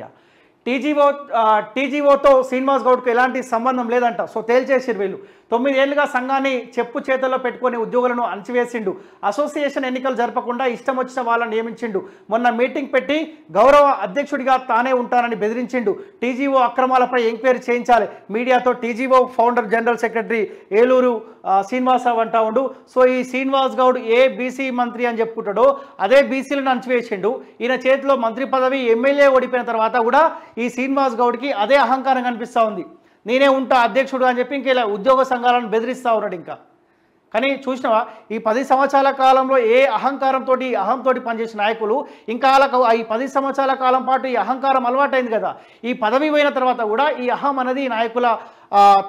Yeah టీజీఓతో Srinivas గౌడ్కు ఎలాంటి సంబంధం లేదంట. సో తేల్చేసిరు వీళ్ళు. 9 ఏళ్లుగా సంఘాన్ని చెప్పు చేతుల్లో పెట్టుకొని ఉద్యోగులను అణచివేసిండు. అసోసియేషన్ ఎన్నికలు జరపకుండా ఇష్టం వచ్చిన వాళ్ళని నియమించిండు. మొన్న మీటింగ్ పెట్టి గౌరవ అధ్యక్షుడిగా తానే ఉంటానని బెదిరించిండు. టీజీఓ అక్రమాలపై ఎంక్వైరీ చేయించాలి. మీడియాతో TGO founder general secretary Eluru Srinivasarao అంటా ఉండు. సో ఈ శ్రీనివాస్ గౌడ్ ఏ బీసీ మంత్రి అని చెప్పుకుంటాడో అదే బీసీలను అణచివేసిండు. ఈయన చేతిలో మంత్రి పదవి, ఎమ్మెల్యే ఓడిపోయిన తర్వాత కూడా ఈ శ్రీనివాస్ గౌడ్కి అదే అహంకారం కనిపిస్తూ ఉంది. నేనే ఉంటా అధ్యక్షుడు అని చెప్పి ఇంకా ఇలా ఉద్యోగ సంఘాలను బెదిరిస్తూ ఉన్నాడు. ఇంకా కానీ చూసినావా, ఈ 10 సంవత్సరాల కాలంలో ఏ అహంతో పనిచేసిన నాయకులు ఇంకా వాళ్ళకు ఈ 10 సంవత్సరాల కాలం పాటు ఈ అహంకారం అలవాటైంది కదా. ఈ పదవి పోయిన తర్వాత కూడా ఈ అహం అనేది ఈ నాయకుల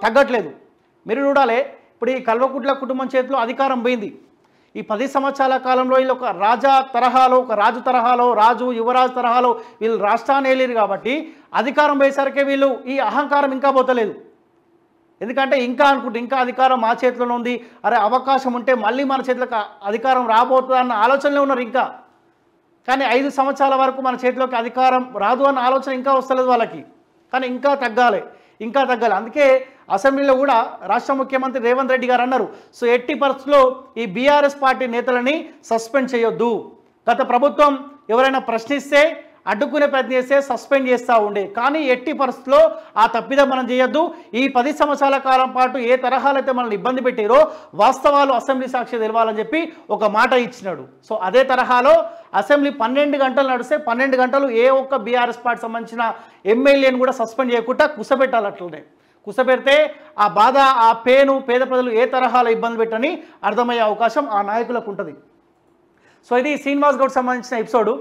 తగ్గట్లేదు. మీరు చూడాలి, ఇప్పుడు ఈ కల్వకుంట్ల కుటుంబం చేతిలో అధికారం పోయింది. ఈ 10 సంవత్సరాల కాలంలో వీళ్ళు ఒక రాజు తరహాలో రాజు యువరాజు తరహాలో వీళ్ళు రాష్ట్రాన్ని ఏలేరు కాబట్టి అధికారం పోయేసరికి వీళ్ళు ఈ అహంకారం ఇంకా పోతలేదు. ఎందుకంటే ఇంకా అధికారం మా చేతిలోనే ఉంది, అరే అవకాశం ఉంటే మళ్ళీ మన చేతిలోకి అధికారం రాబోతుంది అన్న ఆలోచనలో ఉన్నారు ఇంకా. కానీ 5 సంవత్సరాల వరకు మన చేతిలోకి అధికారం రాదు అన్న ఆలోచన ఇంకా వస్తలేదు వాళ్ళకి. కానీ ఇంకా తగ్గాలి. అందుకే అసెంబ్లీలో కూడా రాష్ట్ర ముఖ్యమంత్రి రేవంత్ రెడ్డి గారు అన్నారు, సో ఎట్టి పరిస్థితుల్లో ఈ బీఆర్ఎస్ పార్టీ నేతలని సస్పెండ్ చేయొద్దు. గత ప్రభుత్వం ఎవరైనా ప్రశ్నిస్తే అడ్డుకునే ప్రయత్నం చేస్తే సస్పెండ్ చేస్తూ ఉండే, కానీ ఎట్టి పరిస్థితుల్లో ఆ తప్పిదం మనం చేయొద్దు. ఈ 10 సంవత్సరాల కాలం పాటు ఏ తరహాలో అయితే మనల్ని ఇబ్బంది పెట్టారో వాస్తవాలు అసెంబ్లీ సాక్షి తెలవాలని చెప్పి ఒక మాట ఇచ్చినాడు. సో అదే తరహాలో అసెంబ్లీ 12 గంటలు నడిస్తే 12 గంటలు ఏ ఒక్క బీఆర్ఎస్ పార్టీ సంబంధించిన ఎమ్మెల్యేని కూడా సస్పెండ్ చేయకుండా కుసబెట్టాలి. అట్లనే కుసబెడితే ఆ బాధ, ఆ పేను పేద ప్రజలు ఏ తరహాలో ఇబ్బంది పెట్టని అర్థమయ్యే అవకాశం ఆ నాయకులకు ఉంటుంది. సో ఇది శ్రీనివాస్ గౌడ్ సంబంధించిన ఎపిసోడు.